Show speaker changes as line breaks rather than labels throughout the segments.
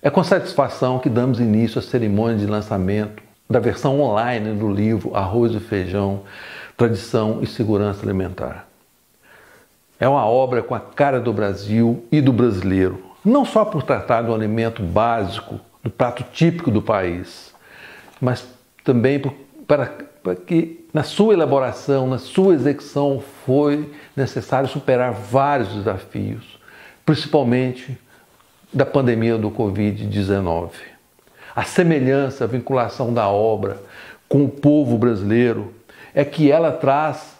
É com satisfação que damos início à cerimônia de lançamento da versão online do livro Arroz e Feijão, Tradição e Segurança Alimentar. É uma obra com a cara do Brasil e do brasileiro, não só por tratar do alimento básico, do prato típico do país, mas também para que na sua elaboração, na sua execução, foi necessário superar vários desafios, principalmente da pandemia do Covid-19. A semelhança, a vinculação da obra com o povo brasileiro é que ela traz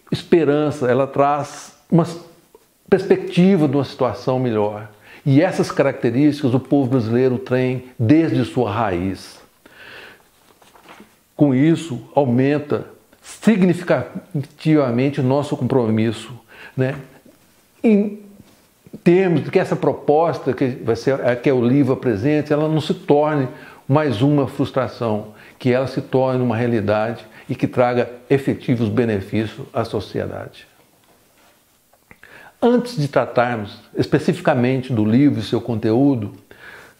esperança, ela traz uma perspectiva de uma situação melhor. E essas características o povo brasileiro tem desde sua raiz. Com isso, aumenta significativamente o nosso compromisso, né? Em termos de que essa proposta, que vai ser a que o livro apresenta, ela não se torne mais uma frustração, que ela se torne uma realidade e que traga efetivos benefícios à sociedade. Antes de tratarmos especificamente do livro e seu conteúdo,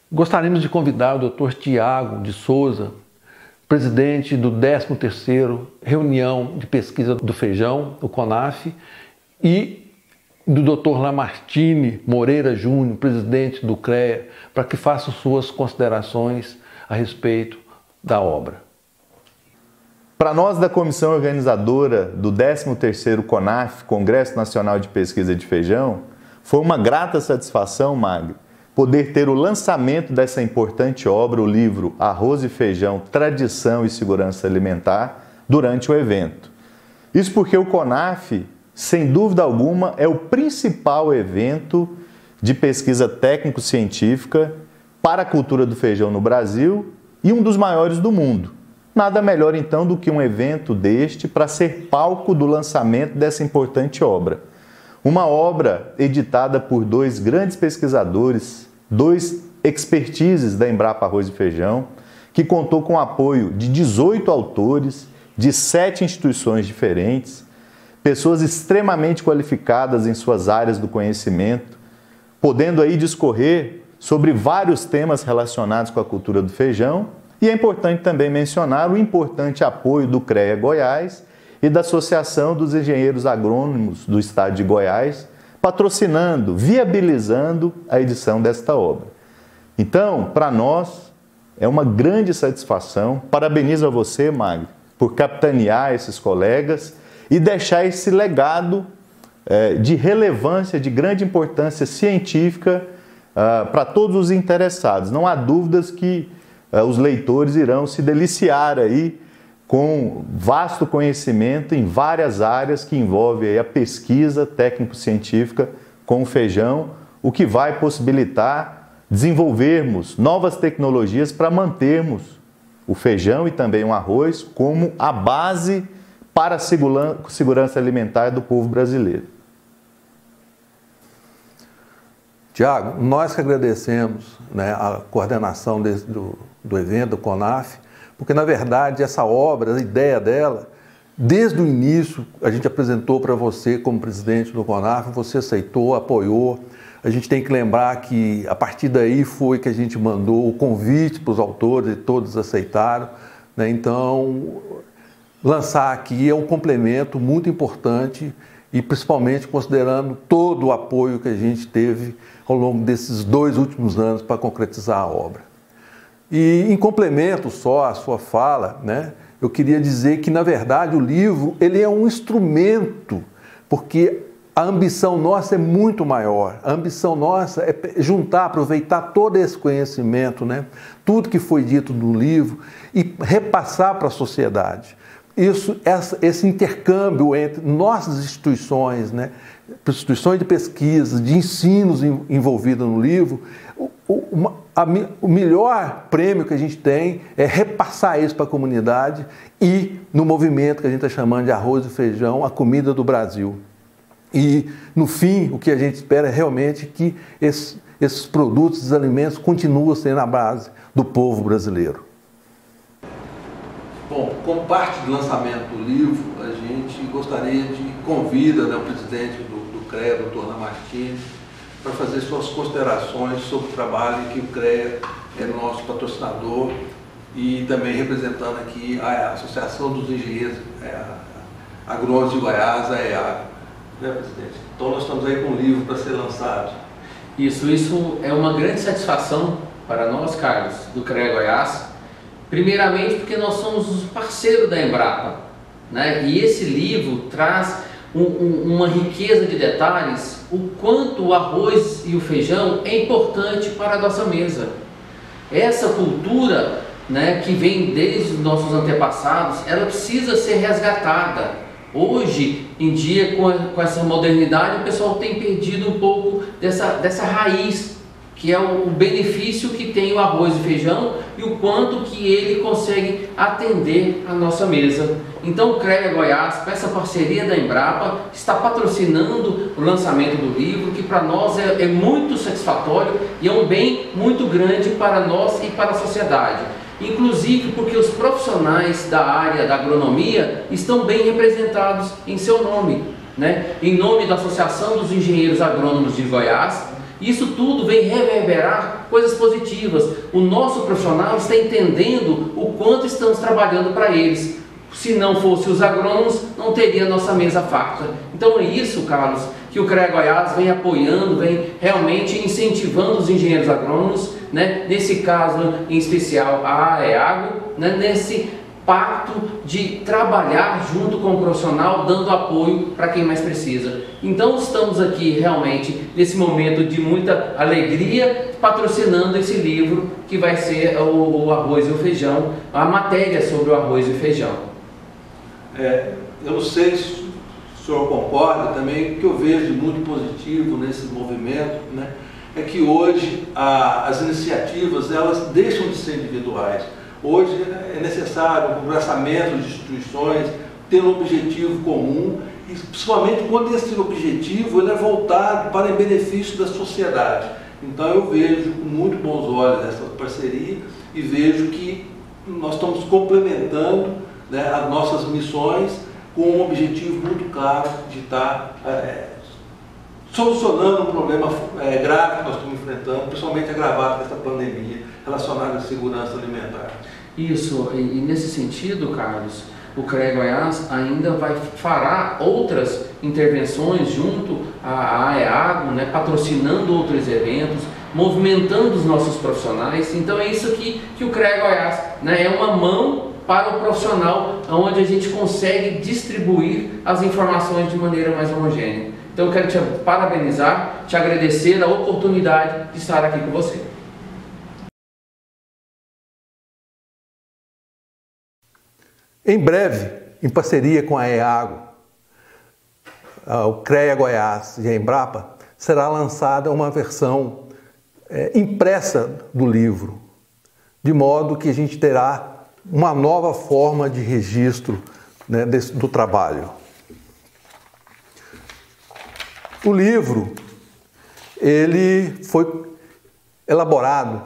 gostaríamos de convidar o Dr. Tiago de Souza, presidente do 13º Reunião de Pesquisa do Feijão, o CONAF, e do Dr. Lamartine Moreira Júnior, presidente do CREA, para que façam suas considerações a respeito da obra.
Para nós da comissão organizadora do 13º CONAF, Congresso Nacional de Pesquisa de Feijão, foi uma grata satisfação, Magri, poder ter o lançamento dessa importante obra, o livro Arroz e Feijão, Tradição e Segurança Alimentar, durante o evento. Isso porque o CONAF, sem dúvida alguma, é o principal evento de pesquisa técnico-científica para a cultura do feijão no Brasil e um dos maiores do mundo. Nada melhor, então, do que um evento deste para ser palco do lançamento dessa importante obra. Uma obra editada por dois grandes pesquisadores, dois expertises da Embrapa Arroz e Feijão, que contou com o apoio de 18 autores de 7 instituições diferentes, pessoas extremamente qualificadas em suas áreas do conhecimento, podendo aí discorrer sobre vários temas relacionados com a cultura do feijão. E é importante também mencionar o importante apoio do CREA Goiás e da Associação dos Engenheiros Agrônomos do Estado de Goiás, patrocinando, viabilizando a edição desta obra. Então, para nós, é uma grande satisfação. Parabenizo a você, Magri, por capitanear esses colegas e deixar esse legado de relevância, de grande importância científica para todos os interessados. Não há dúvidas que os leitores irão se deliciar aí com vasto conhecimento em várias áreas que envolvem aí a pesquisa técnico-científica com o feijão, o que vai possibilitar desenvolvermos novas tecnologias para mantermos o feijão e também o arroz como a base para a segurança alimentar do povo brasileiro.
Tiago, nós que agradecemos, né, a coordenação do evento, do CONAF, porque na verdade essa obra, a ideia dela, desde o início a gente apresentou para você como presidente do CONAF, você aceitou, apoiou. A gente tem que lembrar que a partir daí foi que a gente mandou o convite para os autores e todos aceitaram, né? Então, lançar aqui é um complemento muito importante e principalmente considerando todo o apoio que a gente teve ao longo desses 2 últimos anos para concretizar a obra. E em complemento só à sua fala, né, eu queria dizer que na verdade o livro ele é um instrumento, porque a ambição nossa é muito maior. A ambição nossa é juntar, aproveitar todo esse conhecimento, né, tudo que foi dito no livro e repassar para a sociedade. Esse intercâmbio entre nossas instituições, né, instituições de pesquisa, de ensinos envolvidas no livro, o melhor prêmio que a gente tem é repassar isso para a comunidade e no movimento que a gente está chamando de Arroz e Feijão, a comida do Brasil. E, no fim, o que a gente espera é realmente que esses produtos, esses alimentos, continuem sendo a base do povo brasileiro. Bom, como parte do lançamento do livro, a gente gostaria de convidar, né, o presidente do CREA, Dr. Lamartine, para fazer suas considerações sobre o trabalho que o CREA é nosso patrocinador e também representando aqui a Associação dos Engenheiros Agrônomos de Goiás, a EAGO. Né, presidente? Então nós estamos aí com um livro para ser lançado.
Isso é uma grande satisfação para nós, Carlos, do CREA Goiás. Primeiramente porque nós somos os parceiros da Embrapa, né? E esse livro traz uma riqueza de detalhes, o quanto o arroz e o feijão é importante para a nossa mesa. Essa cultura, né, que vem desde os nossos antepassados, ela precisa ser resgatada. Hoje em dia, com essa modernidade, o pessoal tem perdido um pouco dessa raiz, que é o benefício que tem o arroz e feijão e o quanto que ele consegue atender a nossa mesa. Então o CREA Goiás, com essa parceria da Embrapa, está patrocinando o lançamento do livro, que para nós é muito satisfatório e é um bem muito grande para nós e para a sociedade. Inclusive porque os profissionais da área da agronomia estão bem representados em seu nome, né? Em nome da Associação dos Engenheiros Agrônomos de Goiás. Isso tudo vem reverberar coisas positivas. O nosso profissional está entendendo o quanto estamos trabalhando para eles. Se não fosse os agrônomos, não teria nossa mesa farta. Então é isso, Carlos, que o CREA Goiás vem apoiando, vem realmente incentivando os engenheiros agrônomos, né? Nesse caso em especial a EAGO, né? Nesse pacto de trabalhar junto com o profissional, dando apoio para quem mais precisa. Então estamos aqui realmente nesse momento de muita alegria, patrocinando esse livro que vai ser o arroz e o feijão, a matéria sobre o arroz e o feijão.
Eu não sei se o senhor concorda também, o que eu vejo de muito positivo nesse movimento, né, é que hoje as iniciativas elas deixam de ser individuais. Hoje é necessário o conversamento de instituições, ter um objetivo comum, e principalmente quando esse objetivo ele é voltado para o benefício da sociedade. Então eu vejo com muito bons olhos essa parceria e vejo que nós estamos complementando, né, as nossas missões com um objetivo muito claro de estar solucionando um problema grave que nós estamos enfrentando, principalmente agravado com essa pandemia relacionada à segurança alimentar.
Isso, e nesse sentido, Carlos, o CREA Goiás ainda fará outras intervenções junto à EAGO, né, patrocinando outros eventos, movimentando os nossos profissionais. Então é isso que o CREA Goiás, né, é uma mão para o profissional, onde a gente consegue distribuir as informações de maneira mais homogênea. Então eu quero te parabenizar, te agradecer a oportunidade de estar aqui com você.
Em breve, em parceria com a EAGO, o CREA Goiás e a Embrapa, será lançada uma versão impressa do livro, de modo que a gente terá uma nova forma de registro, né, do trabalho. O livro ele foi elaborado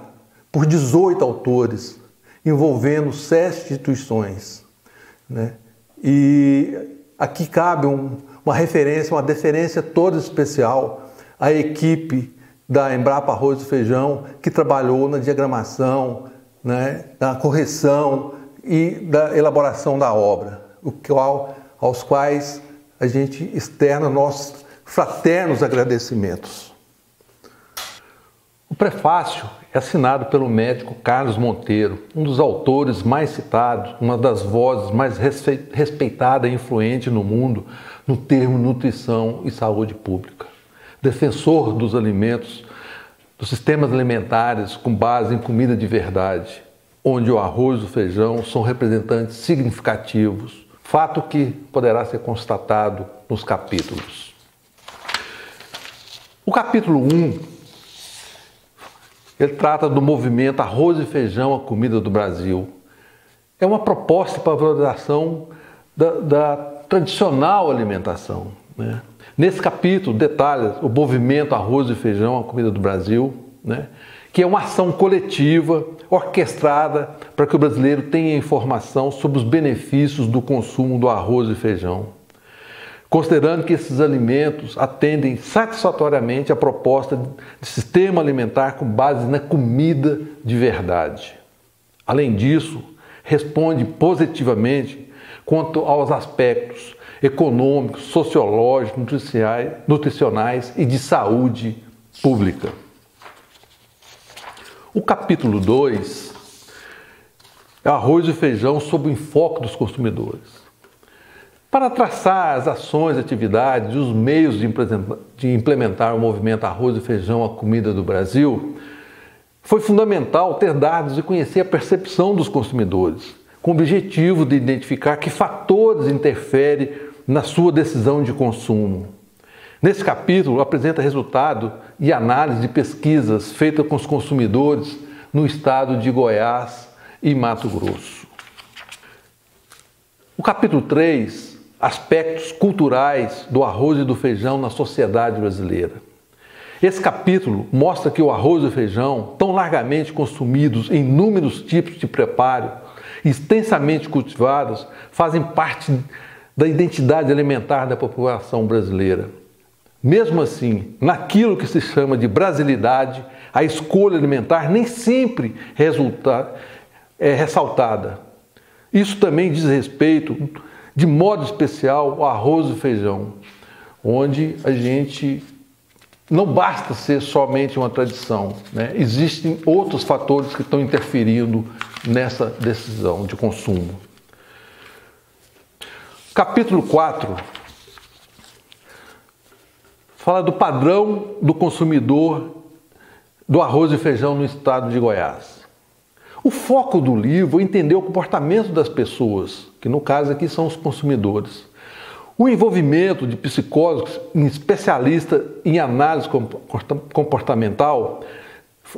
por 18 autores, envolvendo 7 instituições, né? E aqui cabe uma referência, uma deferência toda especial à equipe da Embrapa Arroz e Feijão, que trabalhou na diagramação, né, na correção e da elaboração da obra, aos quais a gente externa nossos fraternos agradecimentos. O prefácio é assinado pelo médico Carlos Monteiro, um dos autores mais citados, uma das vozes mais respeitada e influente no mundo no termo nutrição e saúde pública. Defensor dos alimentos, dos sistemas alimentares com base em comida de verdade, onde o arroz e o feijão são representantes significativos, fato que poderá ser constatado nos capítulos. O capítulo 1, ele trata do movimento Arroz e Feijão, a comida do Brasil. É uma proposta para a valorização da tradicional alimentação, né? Nesse capítulo detalha o movimento Arroz e Feijão, a comida do Brasil, né, que é uma ação coletiva, orquestrada para que o brasileiro tenha informação sobre os benefícios do consumo do arroz e feijão. considerando que esses alimentos atendem satisfatoriamente à proposta de sistema alimentar com base na comida de verdade. Além disso, responde positivamente quanto aos aspectos econômicos, sociológicos, nutricionais e de saúde pública. O capítulo 2 é arroz e feijão sob o enfoque dos consumidores. Para traçar as ações, atividades e os meios de implementar o movimento Arroz e Feijão, a Comida do Brasil, foi fundamental ter dados e conhecer a percepção dos consumidores, com o objetivo de identificar que fatores interferem na sua decisão de consumo. Nesse capítulo, apresenta resultado e análise de pesquisas feitas com os consumidores no estado de Goiás e Mato Grosso. O capítulo 3, aspectos culturais do arroz e do feijão na sociedade brasileira. Esse capítulo mostra que o arroz e o feijão, tão largamente consumidos em inúmeros tipos de preparo, extensamente cultivados, fazem parte da identidade alimentar da população brasileira. Mesmo assim, naquilo que se chama de brasilidade, a escolha alimentar nem sempre é ressaltada. Isso também diz respeito, de modo especial, ao arroz e feijão, onde a gente não basta ser somente uma tradição, né? Existem outros fatores que estão interferindo nessa decisão de consumo. Capítulo 4 fala do padrão do consumidor do arroz e feijão no estado de Goiás. O foco do livro é entender o comportamento das pessoas, que no caso aqui são os consumidores. O envolvimento de psicólogos e especialistas em análise comportamental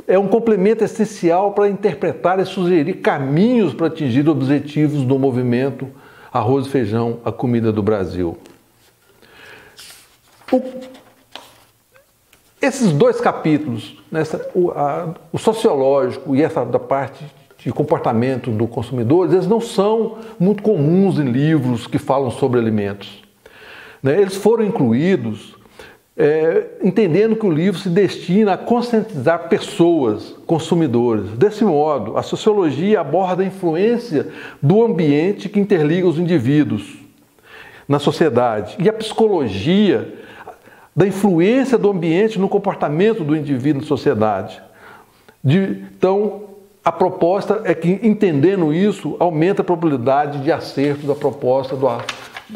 é um complemento essencial para interpretar e sugerir caminhos para atingir objetivos do movimento Arroz e Feijão, a Comida do Brasil. Esses dois capítulos, o sociológico e essa da parte de comportamento do consumidor, eles não são muito comuns em livros que falam sobre alimentos. Eles foram incluídos entendendo que o livro se destina a conscientizar pessoas, consumidores. Desse modo, a sociologia aborda a influência do ambiente que interliga os indivíduos na sociedade e a psicologia da influência do ambiente no comportamento do indivíduo na sociedade. Então, a proposta é que, entendendo isso, aumenta a probabilidade de acerto da proposta do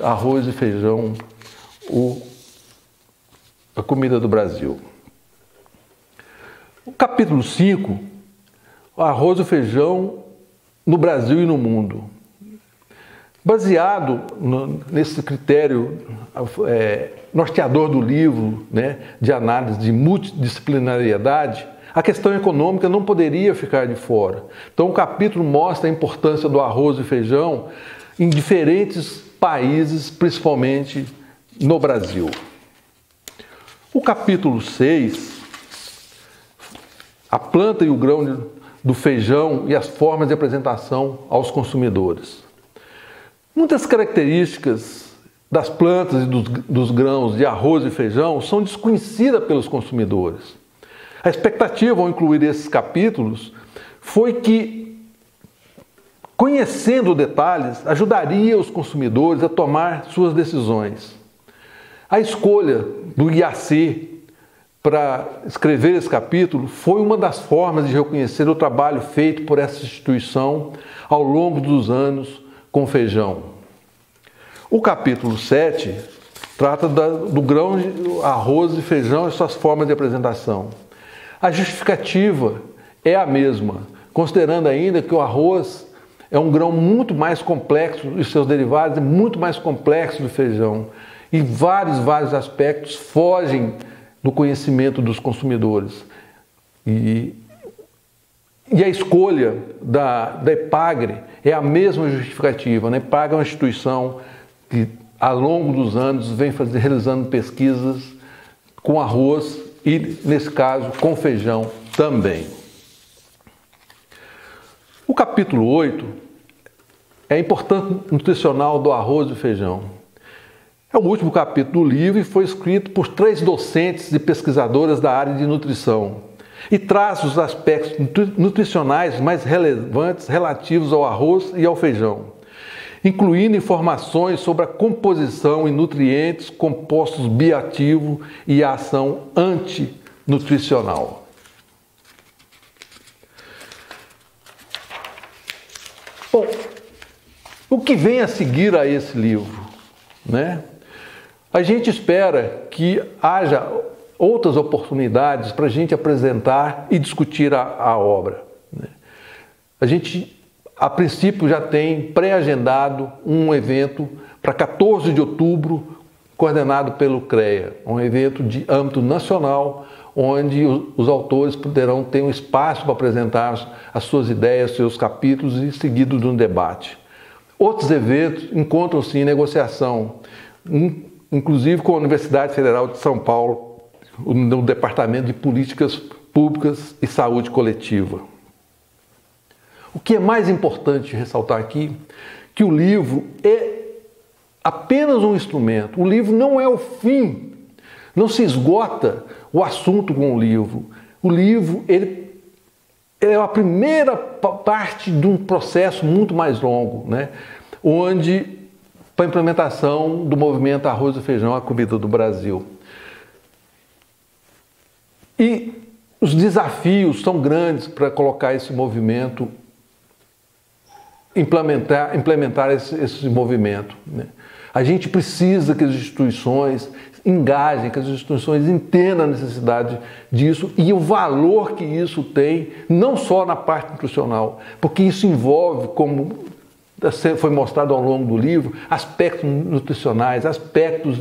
arroz e feijão, a comida do Brasil. O capítulo 5, arroz e feijão no Brasil e no mundo. Baseado nesse critério norteador do livro, de análise de multidisciplinariedade, a questão econômica não poderia ficar de fora. Então o capítulo mostra a importância do arroz e feijão em diferentes países, principalmente no Brasil. O capítulo 6, a planta e o grão do feijão e as formas de apresentação aos consumidores. Muitas características das plantas e dos grãos de arroz e feijão são desconhecidas pelos consumidores. A expectativa ao incluir esses capítulos foi que, conhecendo detalhes, ajudaria os consumidores a tomar suas decisões. A escolha do IAC para escrever esse capítulo foi uma das formas de reconhecer o trabalho feito por essa instituição ao longo dos anos com feijão. O capítulo 7 trata do grão, arroz e feijão e suas formas de apresentação. A justificativa é a mesma, considerando ainda que o arroz é um grão muito mais complexo e seus derivados é muito mais complexo do feijão. E vários aspectos fogem do conhecimento dos consumidores. E a escolha da EPAGRE é a mesma justificativa. A EPAGRE é uma instituição que, ao longo dos anos, vem realizando pesquisas com arroz e, nesse caso, com feijão também. O capítulo 8 é a importância nutricional do arroz e feijão. É o último capítulo do livro e foi escrito por 3 docentes e pesquisadoras da área de nutrição e traz os aspectos nutricionais mais relevantes relativos ao arroz e ao feijão, incluindo informações sobre a composição e nutrientes, compostos bioativos e a ação antinutricional. Bom, o que vem a seguir a esse livro, né? A gente espera que haja outras oportunidades para a gente apresentar e discutir a obra, né? A gente, a princípio, já tem pré-agendado um evento para 14 de outubro, coordenado pelo CREA, um evento de âmbito nacional, onde os autores poderão ter um espaço para apresentar as suas ideias, seus capítulos e seguido de um debate. Outros eventos encontram-se em negociação, inclusive com a Universidade Federal de São Paulo, no Departamento de Políticas Públicas e Saúde Coletiva. O que é mais importante ressaltar aqui, que o livro é apenas um instrumento. O livro não é o fim, não se esgota o assunto com o livro. O livro ele é a primeira parte de um processo muito mais longo, né? Onde para a implementação do movimento Arroz e Feijão, a comida do Brasil. E os desafios são grandes para colocar esse movimento, implementar esse movimento, né? A gente precisa que as instituições engajem, que as instituições entendam a necessidade disso e o valor que isso tem, não só na parte nutricional, porque isso envolve, como foi mostrado ao longo do livro, aspectos nutricionais, aspectos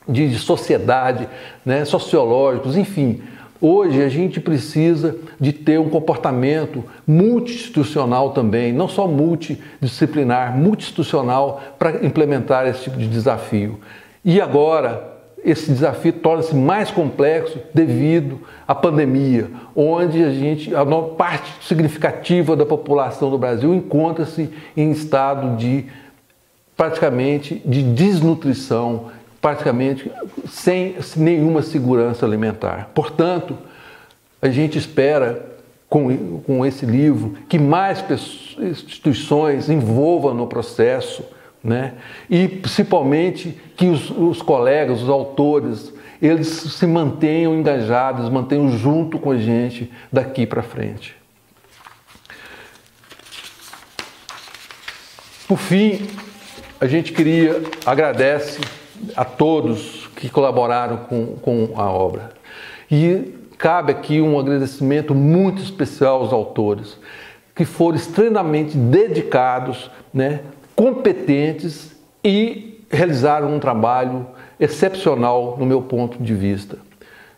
de sociedade, né, sociológicos, enfim. Hoje a gente precisa de ter um comportamento multi-institucional também, não só multidisciplinar, multi-institucional para implementar esse tipo de desafio. E agora esse desafio torna-se mais complexo devido à pandemia, onde a maior parte significativa da população do Brasil encontra-se em estado de praticamente de desnutrição, praticamente sem nenhuma segurança alimentar. Portanto, a gente espera com esse livro que mais instituições envolvam no processo, né? E principalmente que os colegas, os autores, eles se mantenham engajados, mantenham junto com a gente daqui para frente. Por fim, a gente agradece a todos que colaboraram com a obra. E cabe aqui um agradecimento muito especial aos autores, que foram extremamente dedicados, né, competentes e realizaram um trabalho excepcional no meu ponto de vista.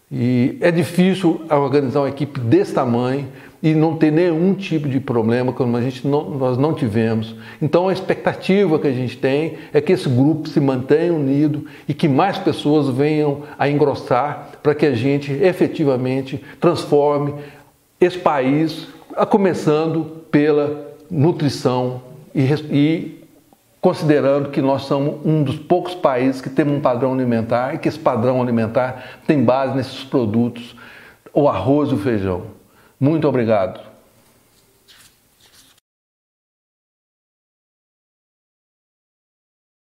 E é difícil organizar uma equipe desse tamanho e não ter nenhum tipo de problema, como nós não tivemos. Então a expectativa que a gente tem é que esse grupo se mantenha unido e que mais pessoas venham a engrossar para que a gente efetivamente transforme esse país, começando pela nutrição e considerando que nós somos um dos poucos países que temos um padrão alimentar e que esse padrão alimentar tem base nesses produtos, o arroz e o feijão. Muito obrigado.